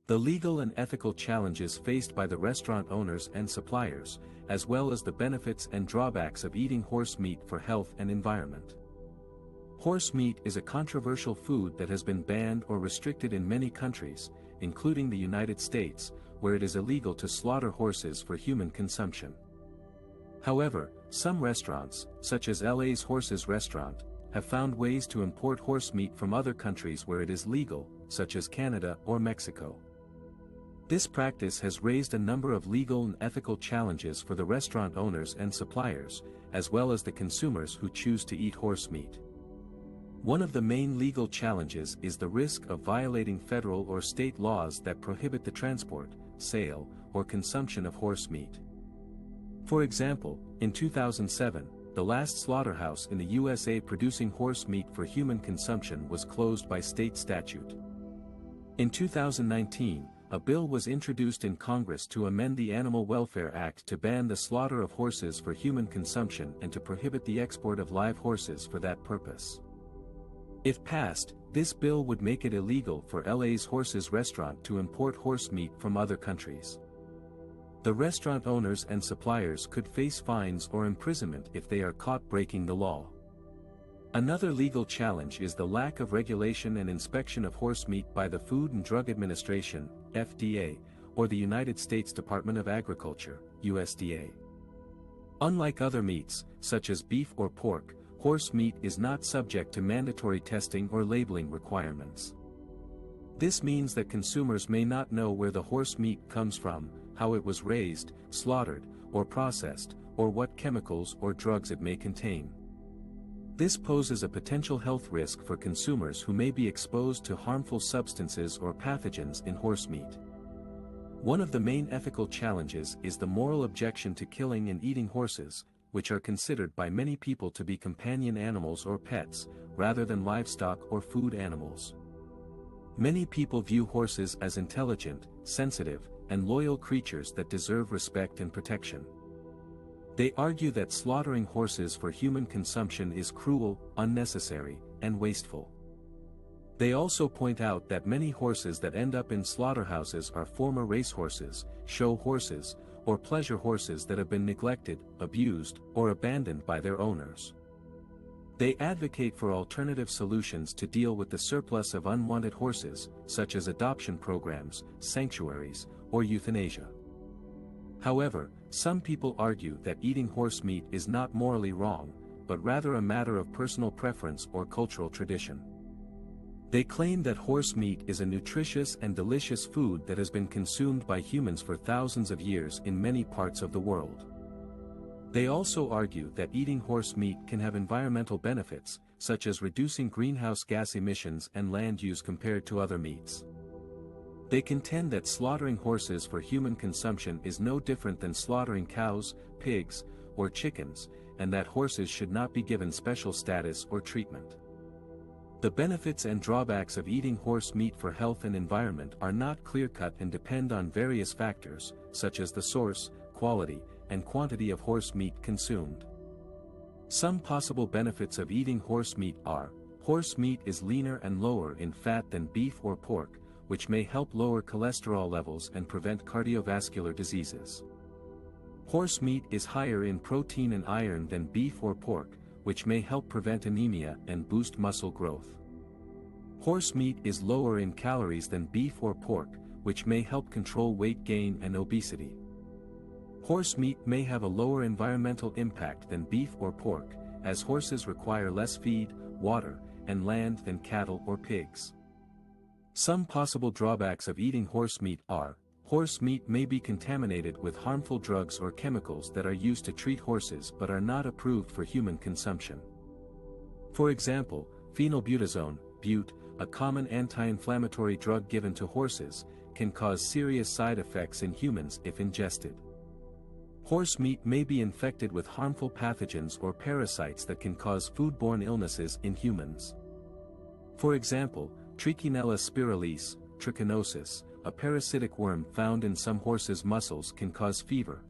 The legal and ethical challenges faced by the restaurant owners and suppliers, as well as the benefits and drawbacks of eating horse meat for health and environment. Horse meat is a controversial food that has been banned or restricted in many countries, including the United States, where it is illegal to slaughter horses for human consumption. However, some restaurants, such as LA's Horses Restaurant, have found ways to import horse meat from other countries where it is legal, such as Canada or Mexico. This practice has raised a number of legal and ethical challenges for the restaurant owners and suppliers, as well as the consumers who choose to eat horse meat. One of the main legal challenges is the risk of violating federal or state laws that prohibit the transport, sale, or consumption of horse meat. For example, in 2007, the last slaughterhouse in the USA producing horse meat for human consumption was closed by state statute. In 2019, a bill was introduced in Congress to amend the Animal Welfare Act to ban the slaughter of horses for human consumption and to prohibit the export of live horses for that purpose. If passed, this bill would make it illegal for LA's Horses Restaurant to import horse meat from other countries. The restaurant owners and suppliers could face fines or imprisonment if they are caught breaking the law. Another legal challenge is the lack of regulation and inspection of horse meat by the Food and Drug Administration, FDA, or the United States Department of Agriculture, USDA. Unlike other meats, such as beef or pork, horse meat is not subject to mandatory testing or labeling requirements. This means that consumers may not know where the horse meat comes from, how it was raised, slaughtered, or processed, or what chemicals or drugs it may contain. This poses a potential health risk for consumers who may be exposed to harmful substances or pathogens in horse meat. One of the main ethical challenges is the moral objection to killing and eating horses, which are considered by many people to be companion animals or pets, rather than livestock or food animals. Many people view horses as intelligent, sensitive, and loyal creatures that deserve respect and protection. They argue that slaughtering horses for human consumption is cruel, unnecessary, and wasteful. They also point out that many horses that end up in slaughterhouses are former racehorses, show horses, or pleasure horses that have been neglected, abused, or abandoned by their owners. They advocate for alternative solutions to deal with the surplus of unwanted horses, such as adoption programs, sanctuaries, or euthanasia. However, some people argue that eating horse meat is not morally wrong, but rather a matter of personal preference or cultural tradition. They claim that horse meat is a nutritious and delicious food that has been consumed by humans for thousands of years in many parts of the world. They also argue that eating horse meat can have environmental benefits, such as reducing greenhouse gas emissions and land use compared to other meats. They contend that slaughtering horses for human consumption is no different than slaughtering cows, pigs, or chickens, and that horses should not be given special status or treatment. The benefits and drawbacks of eating horse meat for health and environment are not clear-cut and depend on various factors, such as the source, quality, and quantity of horse meat consumed. Some possible benefits of eating horse meat are: horse meat is leaner and lower in fat than beef or pork, which may help lower cholesterol levels and prevent cardiovascular diseases. Horse meat is higher in protein and iron than beef or pork, which may help prevent anemia and boost muscle growth. Horse meat is lower in calories than beef or pork, which may help control weight gain and obesity. Horse meat may have a lower environmental impact than beef or pork, as horses require less feed, water, and land than cattle or pigs. Some possible drawbacks of eating horse meat are: horse meat may be contaminated with harmful drugs or chemicals that are used to treat horses but are not approved for human consumption. For example, phenylbutazone, bute, a common anti-inflammatory drug given to horses, can cause serious side effects in humans if ingested. Horse meat may be infected with harmful pathogens or parasites that can cause foodborne illnesses in humans. For example, Trichinella spiralis, trichinosis, a parasitic worm found in some horses' muscles, can cause fever,